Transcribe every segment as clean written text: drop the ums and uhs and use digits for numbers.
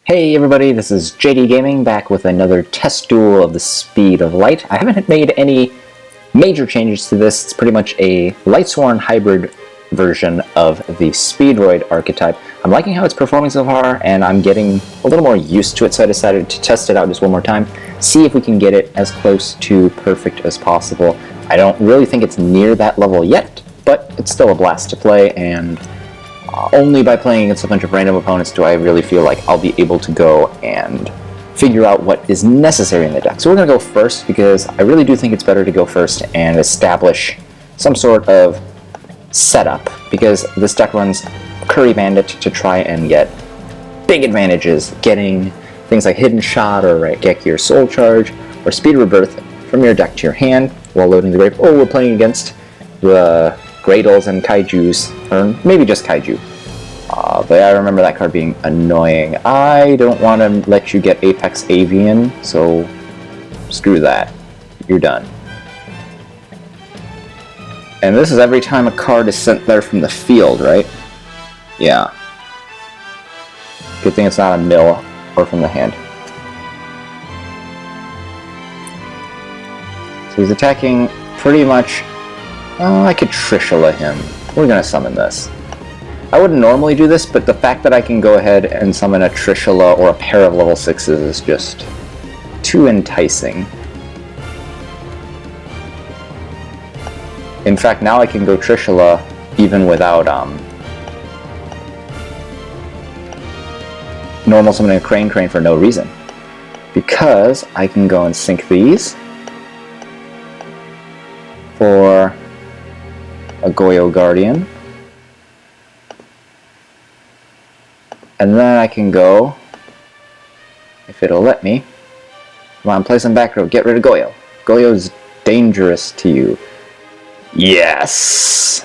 Hey everybody, this is JDGaming back with another test duel of the Speed of Light. I haven't made any major changes to this. It's pretty much a Lightsworn hybrid version of the Speedroid archetype. I'm liking how it's performing so far, and I'm getting a little more used to it, so I decided to test it out just one more time, see if we can get it as close to perfect as possible. I don't really think it's near that level yet, but it's still a blast to play, and only by playing against a bunch of random opponents do I really feel like I'll be able to go and figure out what is necessary in the deck. So we're going to go first because I really do think it's better to go first and establish some sort of setup, because this deck runs Curry Bandit to try and get big advantages, getting things like Hidden Shot or Raigeki or Soul Charge or Speed Rebirth from your deck to your hand while loading the grave. Oh, we're playing against the Duels and Kaijus, or maybe just Kaiju. But I remember that card being annoying. I don't want to let you get Apex Avian, so screw that. You're done. And this is every time a card is sent there from the field, right? Yeah. Good thing it's not a mill or from the hand. So he's attacking pretty much. Oh, I could Trishula him. We're gonna summon this. I wouldn't normally do this, but the fact that I can go ahead and summon a Trishula or a pair of level 6s is just too enticing. In fact, now I can go Trishula even without normal summoning a Crane for no reason. Because I can go and sync these for a Goyo Guardian. And then I can go, if it'll let me, come on, play some back row, get rid of Goyo. Goyo's dangerous to you. Yes!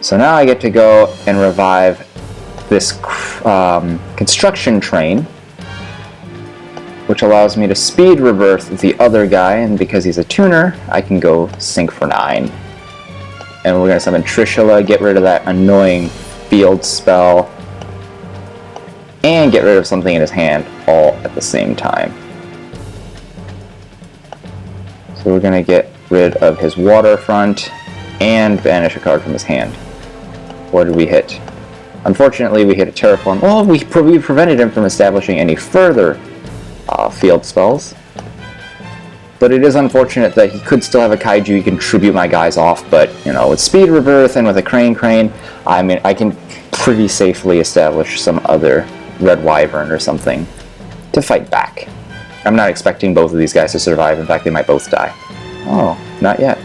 So now I get to go and revive this construction train, which allows me to Speed Rebirth the other guy, and because he's a tuner, I can go sync for 9. And we're going to summon Trishula, get rid of that annoying field spell, and get rid of something in his hand all at the same time. So we're going to get rid of his waterfront and banish a card from his hand. What did we hit? Unfortunately, we hit a Terraform. Well, we prevented him from establishing any further field spells. But it is unfortunate that he could still have a Kaiju he can tribute my guys off, but, you know, with Speed Rebirth and with a Crane, I mean, I can pretty safely establish some other Red Wyvern or something to fight back. I'm not expecting both of these guys to survive. In fact, they might both die. Oh, not yet.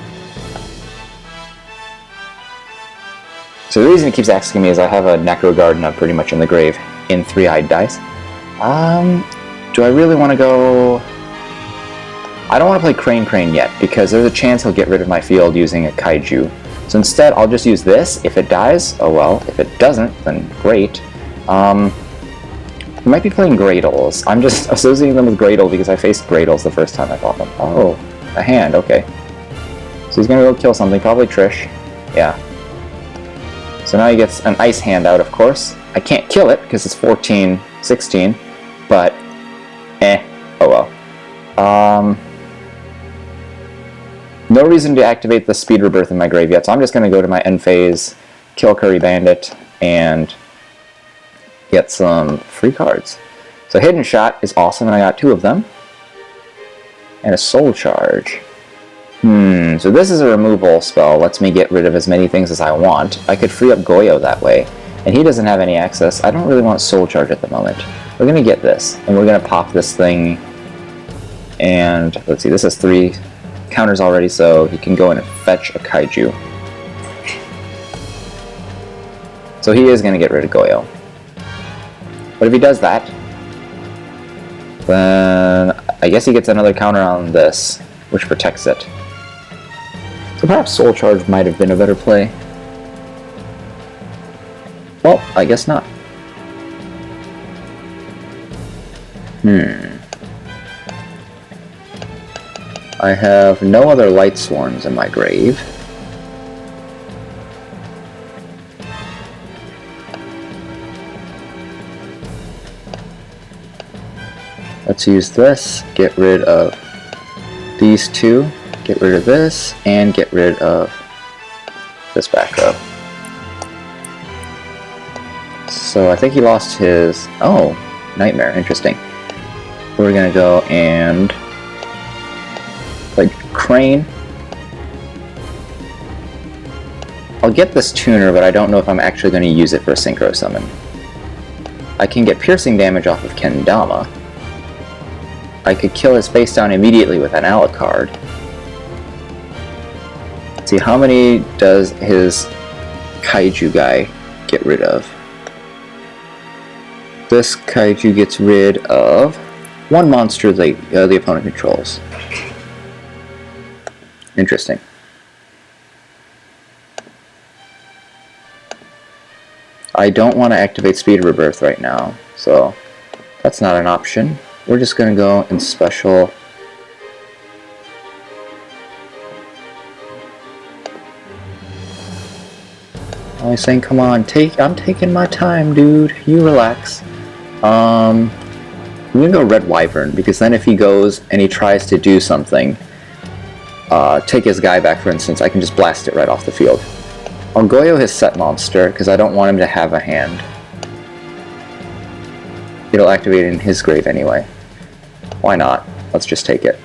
So the reason he keeps asking me is I have a Necro Garden up pretty much in the grave in 3-eyed dice. Do I really want to go... I don't want to play Crane yet, because there's a chance he'll get rid of my field using a Kaiju. So instead, I'll just use this. If it dies, oh well. If it doesn't, then great. I might be playing Gradles. I'm just associating them with Gradle because I faced Gradles the first time I fought them. Oh, a hand, okay. So he's gonna go kill something, probably Trish. Yeah. So now he gets an ice hand out, of course. I can't kill it because it's 14-16, but oh well. No reason to activate the Speed Rebirth in my grave yet, so I'm just going to go to my end phase, kill Curry Bandit, and get some free cards. So Hidden Shot is awesome, and I got 2 of them. And a Soul Charge. So this is a removal spell, lets me get rid of as many things as I want. I could free up Goyo that way, and he doesn't have any access. I don't really want Soul Charge at the moment. We're going to get this, and we're going to pop this thing, and let's see, this is 3 counters already, so he can go in and fetch a Kaiju. So he is going to get rid of Goyo. But if he does that, then I guess he gets another counter on this, which protects it. So perhaps Soul Charge might have been a better play. Well, I guess not. I have no other Lightsworns in my grave. Let's use this, get rid of these two, get rid of this, and get rid of this back row. So I think he lost his... oh, Nightmare, interesting. We're gonna go and play Crane. I'll get this tuner, but I don't know if I'm actually going to use it for a synchro summon. I can get piercing damage off of Kendama. I could kill his face down immediately with an Alucard. Let's see, how many does his Kaiju guy get rid of? This Kaiju gets rid of one monster the opponent controls. Interesting. I don't want to activate Speed Rebirth right now, so that's not an option. We're just going to go in special. I was saying, come on, I'm taking my time, dude. You relax. I'm going to go Red Wyvern, because then if he goes and he tries to do something, take his guy back, for instance, I can just blast it right off the field. I'll Goyo his set monster, because I don't want him to have a hand. It'll activate in his grave anyway. Why not? Let's just take it.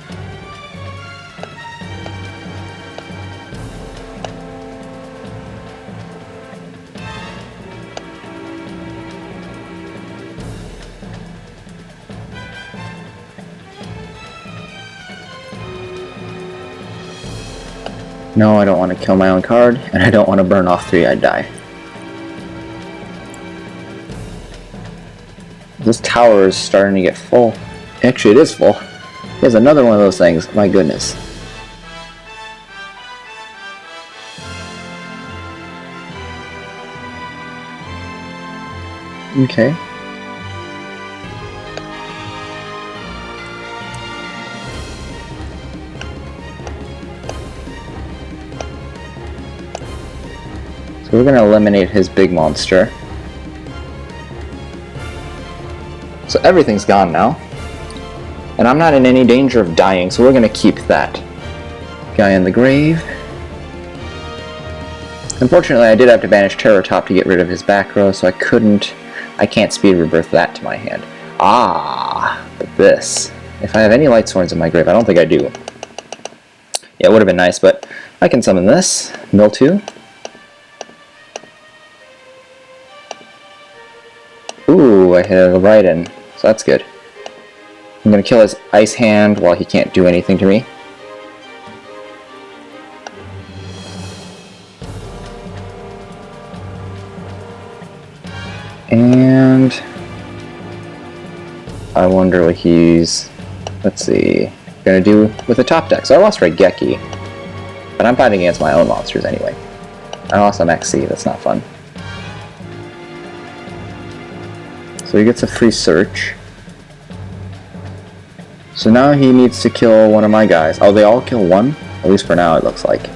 No, I don't want to kill my own card, and I don't want to burn off 3-Eyed Die. This tower is starting to get full. Actually, it is full. Here's another one of those things. My goodness. Okay. So we're going to eliminate his big monster. So everything's gone now. And I'm not in any danger of dying, so we're going to keep that guy in the grave. Unfortunately, I did have to banish Terror Top to get rid of his back row, so I can't Speed Rebirth that to my hand. But this. If I have any Light Sworns in my grave, I don't think I do. Yeah, it would have been nice, but I can summon this. Mill 2. Ooh, I hit a Raiden, so that's good. I'm going to kill his Ice Hand while he can't do anything to me. And I wonder what he's, let's see, going to do with the top deck. So I lost Raigeki, but I'm fighting against my own monsters anyway. I lost a Maxi, that's not fun. So he gets a free search. So now he needs to kill one of my guys. Oh, they all kill one? At least for now, it looks like.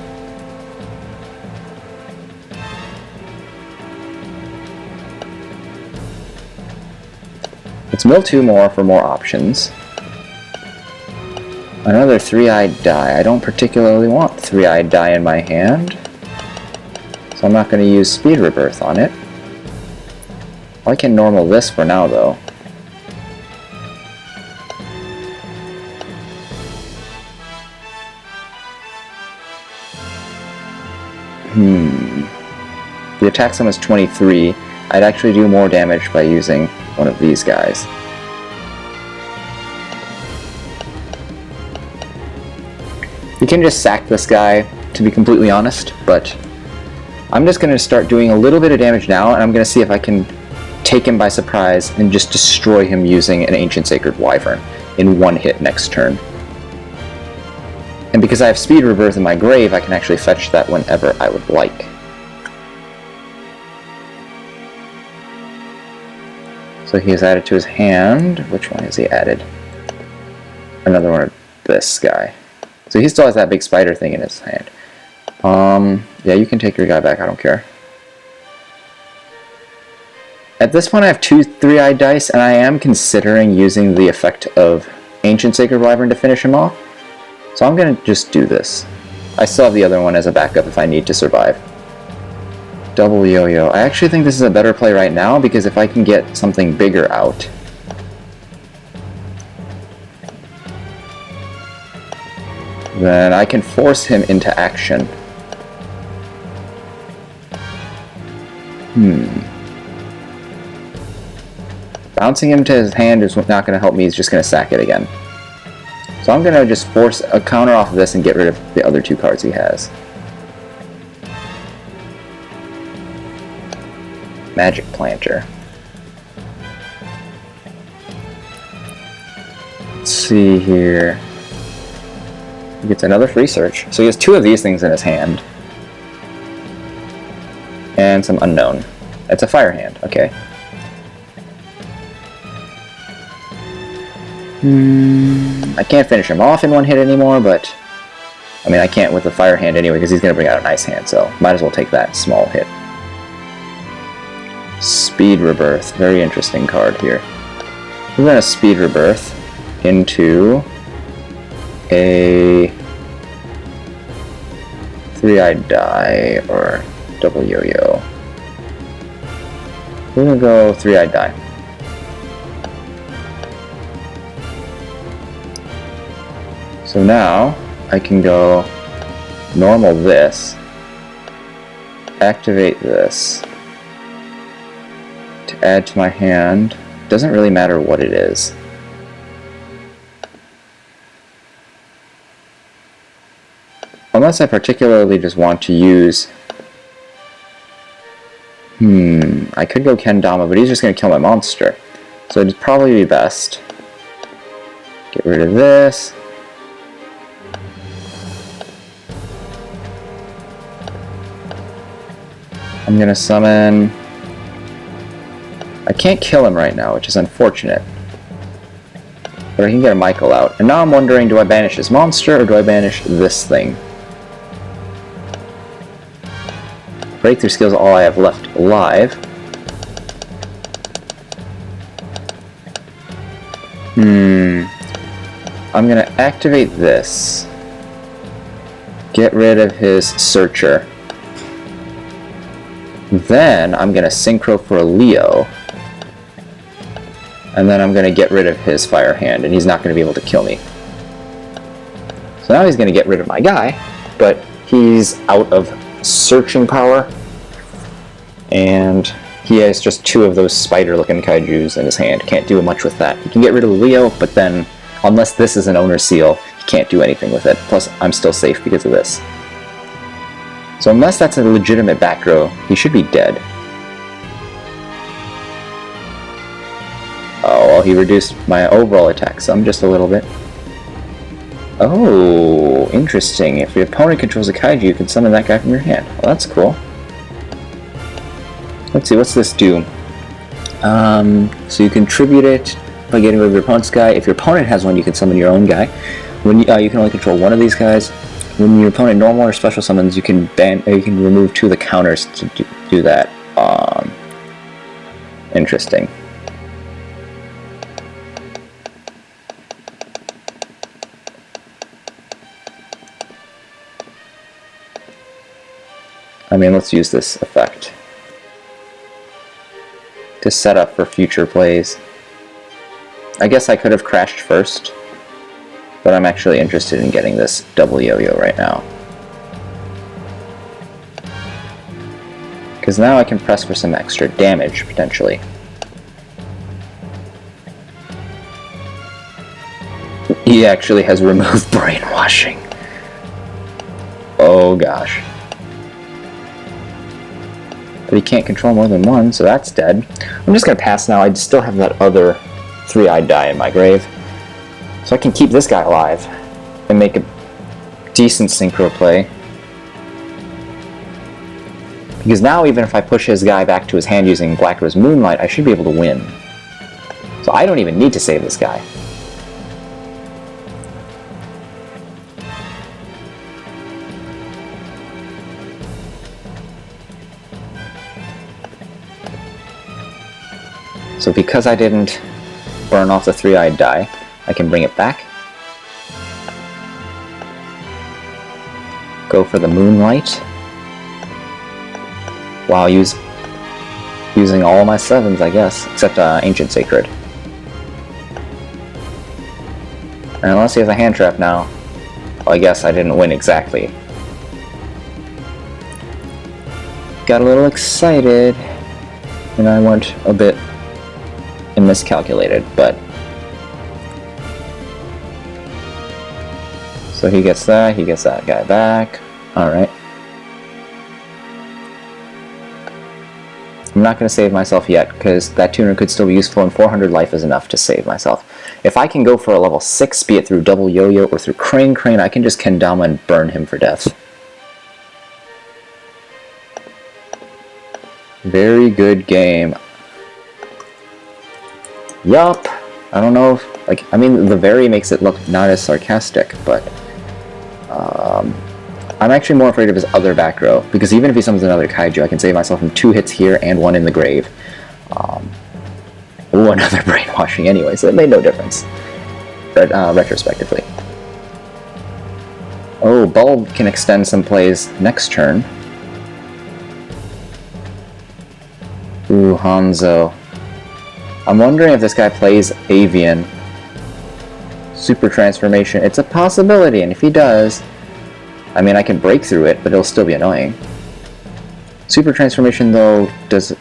Let's mill 2 more for more options. Another 3-Eyed Die. I don't particularly want 3-Eyed Die in my hand, so I'm not going to use Speed Rebirth on it. I can normal this for now, though. The attack sum is 23. I'd actually do more damage by using one of these guys. You can just sack this guy, to be completely honest, but I'm just going to start doing a little bit of damage now, and I'm going to see if I can take him by surprise and just destroy him using an Ancient Sacred Wyvern in one hit next turn. And because I have Speed Rebirth in my grave, I can actually fetch that whenever I would like. So he has added to his hand. Which one has he added? Another one of this guy. So he still has that big spider thing in his hand. Yeah, you can take your guy back, I don't care. At this point I have 2 3-eyed dice, and I am considering using the effect of Ancient Sacred Wyvern to finish him off. So I'm going to just do this. I still have the other one as a backup if I need to survive. Double yo-yo. I actually think this is a better play right now, because if I can get something bigger out, then I can force him into action. Bouncing him to his hand is not going to help me, he's just going to sack it again. So I'm going to just force a counter off of this and get rid of the other 2 cards he has. Magic Planter. Let's see here. He gets another free search. So he has 2 of these things in his hand. And some unknown. It's a fire hand, okay. I can't finish him off in one hit anymore, but I mean I can't with the fire hand anyway because he's going to bring out an ice hand, so might as well take that small hit. Speed Rebirth, very interesting card here. We're going to Speed Rebirth into a 3-eyed die or double yo-yo. We're going to go 3-eyed die. So now I can go normal this, activate this to add to my hand. Doesn't really matter what it is. Unless I particularly just want to use... I could go Kendama, but he's just going to kill my monster. So it'd probably be best. Get rid of this. I'm going to summon... I can't kill him right now, which is unfortunate. But I can get a Michael out. And now I'm wondering, do I banish this monster, or do I banish this thing? Breakthrough skill is all I have left alive. I'm going to activate this. Get rid of his Searcher. Then I'm going to Synchro for a Leo. And then I'm going to get rid of his Fire Hand, and he's not going to be able to kill me. So now he's going to get rid of my guy, but he's out of searching power. And he has just 2 of those spider-looking kaijus in his hand. Can't do much with that. He can get rid of the Leo, but then, unless this is an owner's seal, he can't do anything with it. Plus, I'm still safe because of this. So unless that's a legitimate back row, he should be dead. Oh, well, he reduced my overall attack sum just a little bit. Oh, interesting. If your opponent controls a kaiju, you can summon that guy from your hand. Well, that's cool. Let's see, what's this do? So you contribute it by getting rid of your opponent's guy. If your opponent has one, you can summon your own guy. When you can only control one of these guys. When your opponent normal or special summons, you can remove 2 of the counters to do that. Interesting. I mean, let's use this effect to set up for future plays. I guess I could have crashed first, but I'm actually interested in getting this double yo-yo right now. Because now I can press for some extra damage, potentially. He actually has removed brainwashing. Oh gosh. But he can't control more than one, so that's dead. I'm just going to pass now. I still have that other 3-eyed die in my grave. So I can keep this guy alive and make a decent synchro play. Because now even if I push his guy back to his hand using Black Rose Moonlight, I should be able to win. So I don't even need to save this guy. So because I didn't burn off the three-eyed die, I can bring it back. Go for the Moonlight. Wow, using all my 7s, I guess, except Ancient Sacred. And unless he has a hand trap now, well, I guess I didn't win exactly. Got a little excited, and I went a bit miscalculated, but... So he gets that guy back. Alright. I'm not going to save myself yet, because that tuner could still be useful, and 400 life is enough to save myself. If I can go for a level 6, be it through double yo-yo or through Crane, I can just kendama and burn him for death. Very good game. Yup. I don't know if, like, I mean, the very makes it look not as sarcastic, but I'm actually more afraid of his other back row, because even if he summons another Kaiju, I can save myself from 2 hits here and 1 in the grave. Ooh, another brainwashing anyway, so it made no difference, retrospectively. Oh, Bulb can extend some plays next turn. Ooh, Hanzo. I'm wondering if this guy plays Avian. Super Transformation. It's a possibility, and if he does, I mean, I can break through it, but it'll still be annoying. Super Transformation, though,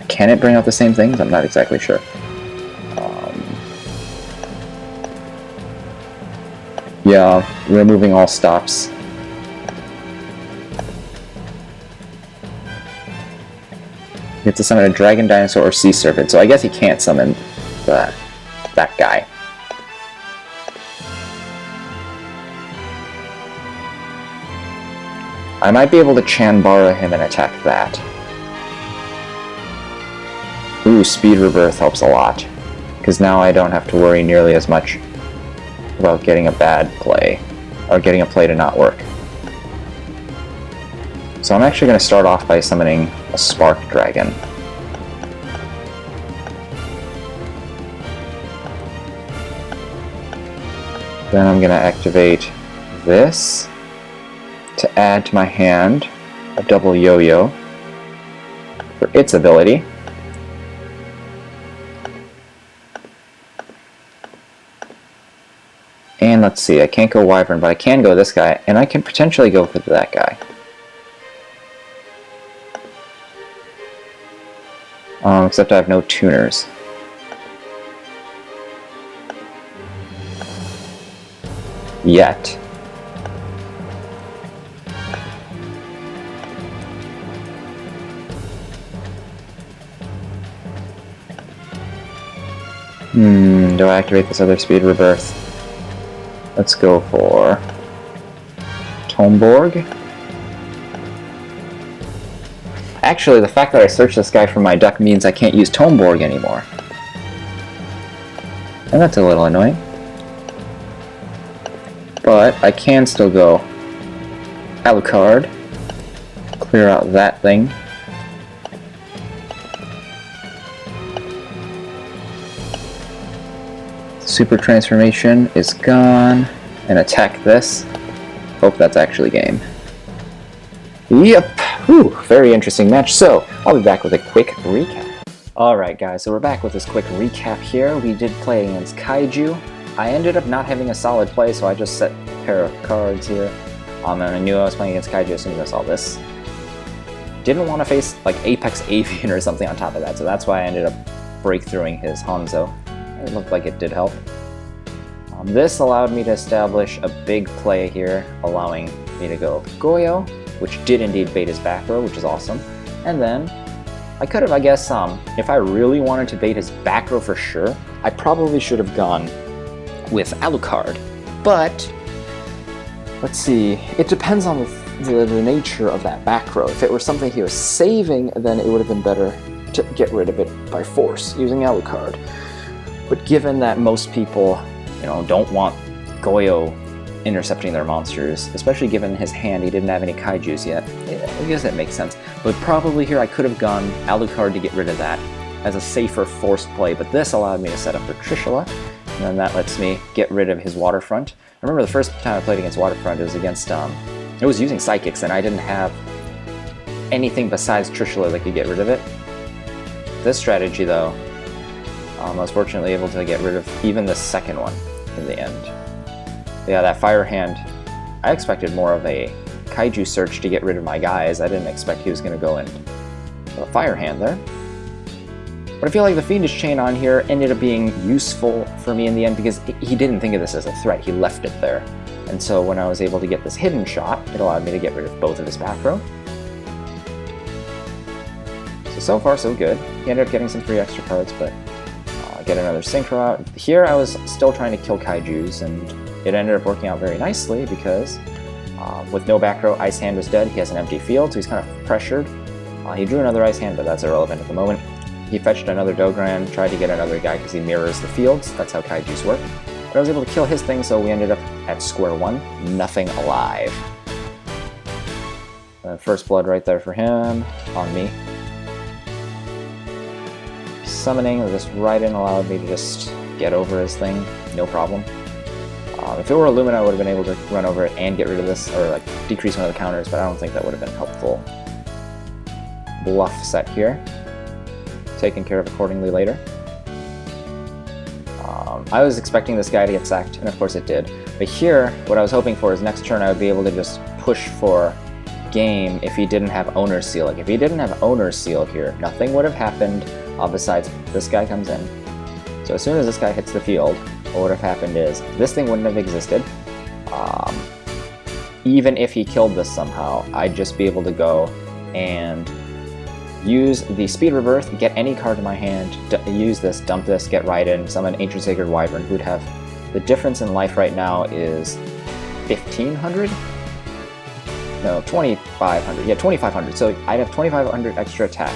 can it bring out the same things? I'm not exactly sure. Yeah, removing all stops. You have to summon a Dragon, Dinosaur, or Sea Serpent, so I guess he can't summon that guy. I might be able to Chanbara him and attack that. Ooh, Speed Rebirth helps a lot, because now I don't have to worry nearly as much about getting a bad play, or getting a play to not work. So I'm actually going to start off by summoning a Spark Dragon. Then I'm going to activate this to add to my hand a double yo-yo for its ability. And let's see, I can't go Wyvern, but I can go this guy, and I can potentially go for that guy. Except I have no tuners. Yet. Do I activate this other Speed Rebirth? Let's go for Tomborg. Actually, the fact that I searched this guy from my deck means I can't use Tomborg anymore. And that's a little annoying. But I can still go Alucard, clear out that thing. Super Transformation is gone, and attack this. Hope that's actually game. Yep, whew, very interesting match. So, I'll be back with a quick recap. Alright guys, so we're back with this quick recap here. We did play against Kaiju. I ended up not having a solid play, so I just set a pair of cards here. And I knew I was playing against Kaiju as soon as I saw this. Didn't want to face like Apex Avian or something on top of that, so that's why I ended up breakthroughing his Hanzo. It looked like it did help. This allowed me to establish a big play here, allowing me to go Goyo, which did indeed bait his back row, which is awesome. And then I could have, I guess, if I really wanted to bait his back row for sure, I probably should have gone with Alucard. But let's see, it depends on the nature of that back row. If it were something he was saving, then it would have been better to get rid of it by force using Alucard. But given that most people, don't want Goyo intercepting their monsters, especially given his hand, he didn't have any Kaijus yet, I guess that makes sense. But probably here I could have gone Alucard to get rid of that, as a safer forced play, but this allowed me to set up for Trishula, and then that lets me get rid of his Waterfront. I remember the first time I played against Waterfront, it was against, it was using Psychics, and I didn't have anything besides Trishula that could get rid of it. This strategy, though, I was fortunately able to get rid of even the second one in the end. But yeah, that Fire Hand, I expected more of a Kaiju search to get rid of my guys. I didn't expect he was going to go in with a Fire Hand there. But I feel like the Fiendish Chain on here ended up being useful for me in the end because he didn't think of this as a threat, he left it there. And so when I was able to get this hidden shot, it allowed me to get rid of both of his back row. So far so good. He ended up getting some free extra cards, but get another Synchro out. Here I was still trying to kill Kaijus, and it ended up working out very nicely because with no back row, Ice Hand was dead, he has an empty field, so he's kind of pressured. He drew another Ice Hand, but that's irrelevant at the moment. He fetched another Dogran, tried to get another guy because he mirrors the fields. That's how Kaijus work. But I was able to kill his thing, so we ended up at square one. Nothing alive. First blood right there for him, on me. Summoning this right in allowed me to just get over his thing, no problem. If it were a Lumen, I would have been able to run over it and get rid of this, or like decrease one of the counters, but I don't think that would have been helpful. Bluff set here. Taken care of accordingly later. I was expecting this guy to get sacked, and of course it did. But here, what I was hoping for is next turn I would be able to just push for game if he didn't have Owner's Seal. Like, if he didn't have Owner's Seal here, nothing would have happened besides this guy comes in. So as soon as this guy hits the field, what would have happened is this thing wouldn't have existed. Even if he killed this somehow, I'd just be able to go and use the Speed Rebirth, get any card in my hand, use this, dump this, get right in, summon Ancient Sacred Wyvern, who'd have... The difference in life right now is 1,500? No, 2,500. Yeah, 2,500. So I'd have 2,500 extra attack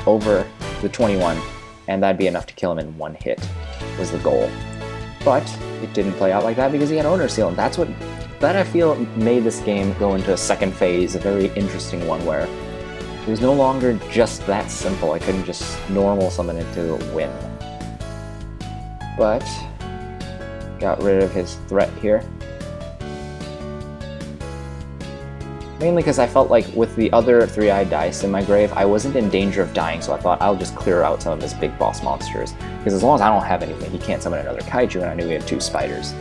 over the 21, and that'd be enough to kill him in one hit, was the goal. But it didn't play out like that because he had Owner's Seal, and that I feel made this game go into a second phase, a very interesting one where it was no longer just that simple. I couldn't just normal summon it to win. But got rid of his threat here. Mainly because I felt like with the other 3-eyed dice in my grave, I wasn't in danger of dying, so I thought I'll just clear out some of his big boss monsters. Because as long as I don't have anything, he can't summon another Kaiju, and I knew we had 2 spiders.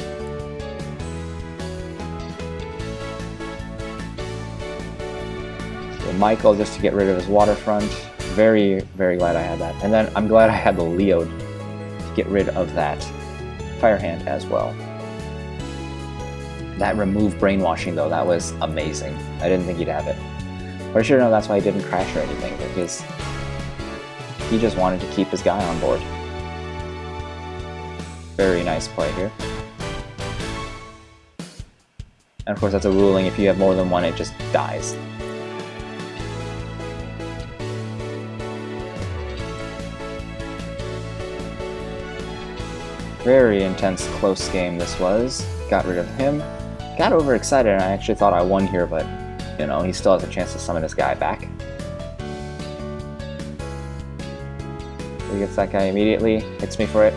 Michael just to get rid of his Waterfront. Very, very glad I had that. And then I'm glad I had the Leo to get rid of that Fire Hand as well. That removed Brainwashing, though, that was amazing. I didn't think he'd have it. But I should know that's why he didn't crash or anything, because he just wanted to keep his guy on board. Very nice play here. And of course that's a ruling, if you have more than one, it just dies. Very intense, close game this was. Got rid of him. Got overexcited, and I actually thought I won here, but, you know, he still has a chance to summon his guy back. He gets that guy immediately, hits me for it.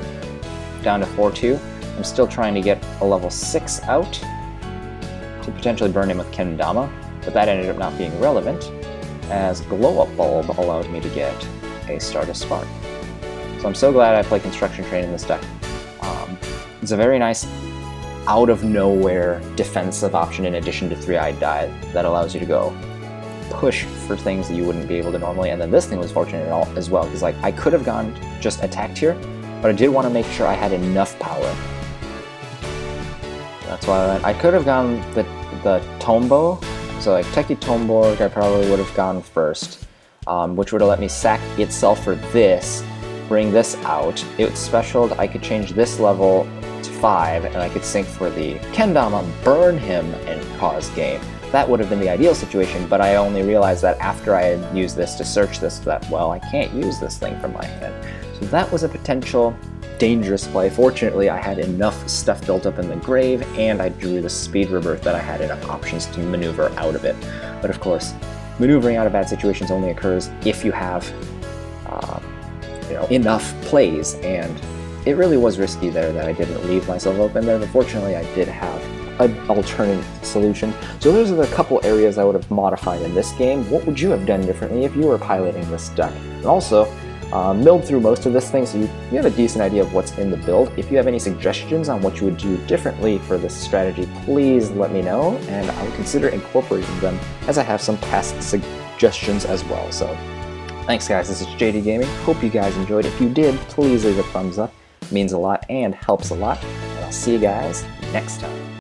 Down to 4-2. I'm still trying to get a level 6 out to potentially burn him with Kendama, but that ended up not being relevant, as Glow Up Bulb allowed me to get a Stardust Spark. So I'm so glad I play Construction Train in this deck. It's a very nice out-of-nowhere defensive option in addition to 3-eyed die that allows you to go push for things that you wouldn't be able to normally. And then this thing was fortunate as well, because like I could have gone just attacked here, but I did want to make sure I had enough power. That's why I went. I could have gone the Tombo, so like Teki Tomborg I probably would have gone first, which would have let me sack itself for this, bring this out. It's specialed, I could change this level to 5, and I could sync for the Kendama, burn him, and cause game. That would have been the ideal situation, but I only realized that after I had used this to search this, that, well, I can't use this thing from my hand. So that was a potential dangerous play. Fortunately, I had enough stuff built up in the grave, and I drew the Speed Rebirth that I had enough options to maneuver out of it. But of course, maneuvering out of bad situations only occurs if you have enough plays, and it really was risky there that I didn't leave myself open there. Unfortunately, I did have an alternate solution. So those are the couple areas I would have modified in this game. What would you have done differently if you were piloting this deck? And also, milled through most of this thing, so you have a decent idea of what's in the build. If you have any suggestions on what you would do differently for this strategy, please let me know, and I will consider incorporating them, as I have some past suggestions as well. So thanks guys, this is JDGaming. Hope you guys enjoyed. If you did, please leave a thumbs up. It means a lot and helps a lot. And I'll see you guys next time.